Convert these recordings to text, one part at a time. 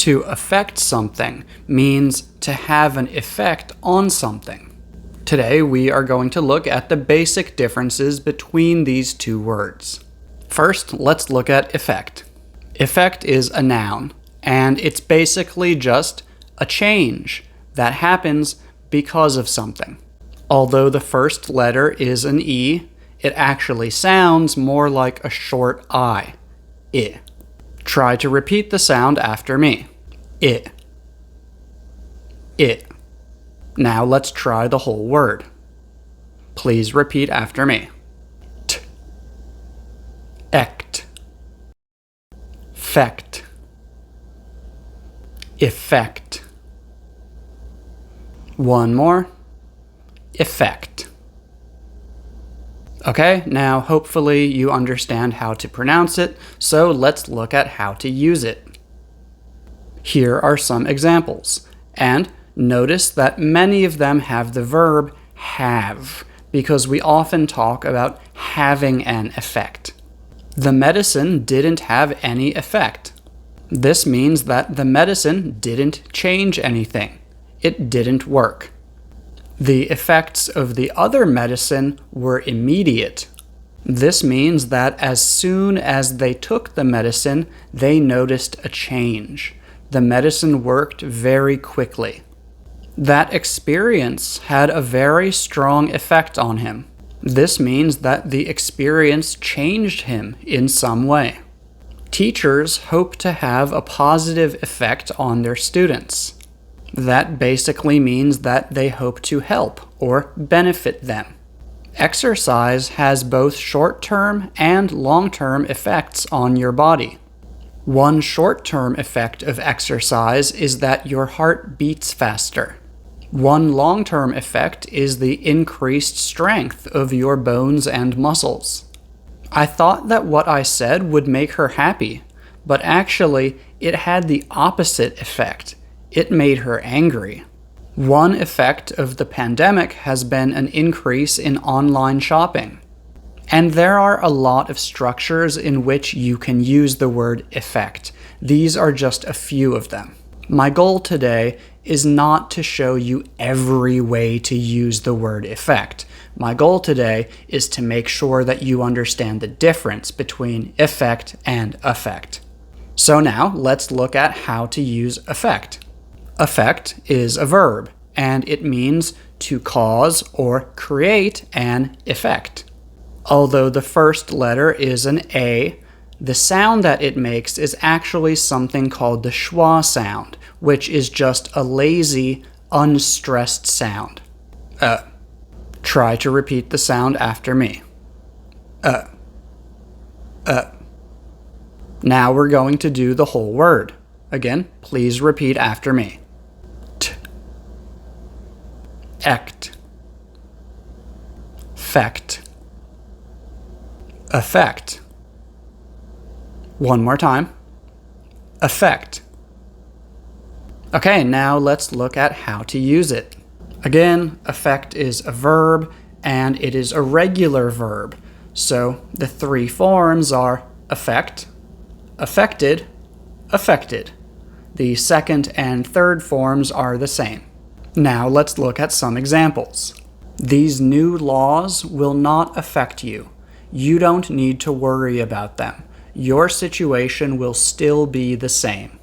To affect something means to have an effect on something. Today we are going to look at the basic differences between these two words. First, let's look at effect. Effect is a noun, and it's basically just a change that happens because of something. Although the first letter is an E, it actually sounds more like a short I. I. Try to repeat the sound after me. I. I. Now let's try the whole word. Please repeat after me. T. Ect. Fect. Effect. One more. Effect. Okay, now hopefully you understand how to pronounce it, so let's look at how to use it. Here are some examples, and notice that many of them have the verb have, because we often talk about having an effect. The medicine didn't have any effect. This means that the medicine didn't change anything. It didn't work. The effects of the other medicine were immediate. This means that as soon as they took the medicine, they noticed a change. The medicine worked very quickly. That experience had a very strong effect on him. This means that the experience changed him in some way. Teachers hope to have a positive effect on their students. That basically means that they hope to help or benefit them. Exercise has both short-term and long-term effects on your body. One short-term effect of exercise is that your heart beats faster. One long-term effect is the increased strength of your bones and muscles. I thought that what I said would make her happy, but actually it had the opposite effect. It made her angry. One effect of the pandemic has been an increase in online shopping. And there are a lot of structures in which you can use the word effect. These are just a few of them. My goal today is not to show you every way to use the word effect. My goal today is to make sure that you understand the difference between effect and affect. So now let's look at how to use affect. Affect is a verb, and it means to cause or create an effect. Although the first letter is an A, the sound that it makes is actually something called the schwa sound, which is just a lazy, unstressed sound. Try to repeat the sound after me. Now we're going to do the whole word. Again, please repeat after me. T. Ect. Fect. Effect. One more time. Effect. Okay, now let's look at how to use it. Again, affect is a verb, and it is a regular verb. So the three forms are affect, affected, affected. The second and third forms are the same. Now let's look at some examples. These new laws will not affect you. You don't need to worry about them. Your situation will still be the same.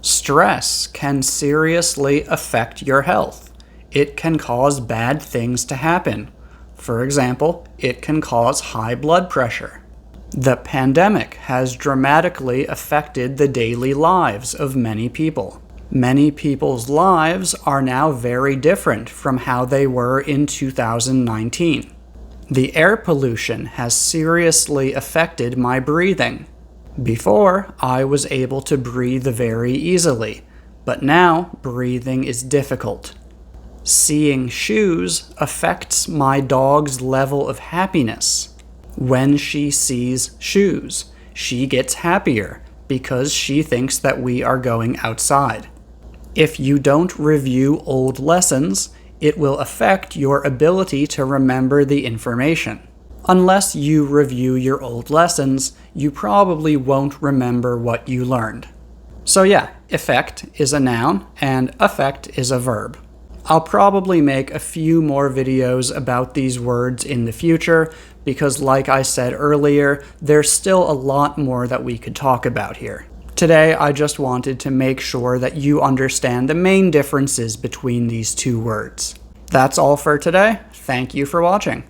Stress can seriously affect your health. It can cause bad things to happen. For example, it can cause high blood pressure. The pandemic has dramatically affected the daily lives of many people. Many people's lives are now very different from how they were in 2019. The air pollution has seriously affected my breathing. Before, I was able to breathe very easily, but now breathing is difficult. Seeing shoes affects my dog's level of happiness. When she sees shoes, she gets happier because she thinks that we are going outside. If you don't review old lessons, it will affect your ability to remember the information. Unless you review your old lessons, you probably won't remember what you learned. So yeah, effect is a noun and affect is a verb. I'll probably make a few more videos about these words in the future because, like I said earlier, there's still a lot more that we could talk about here. Today, I just wanted to make sure that you understand the main differences between these two words. That's all for today. Thank you for watching.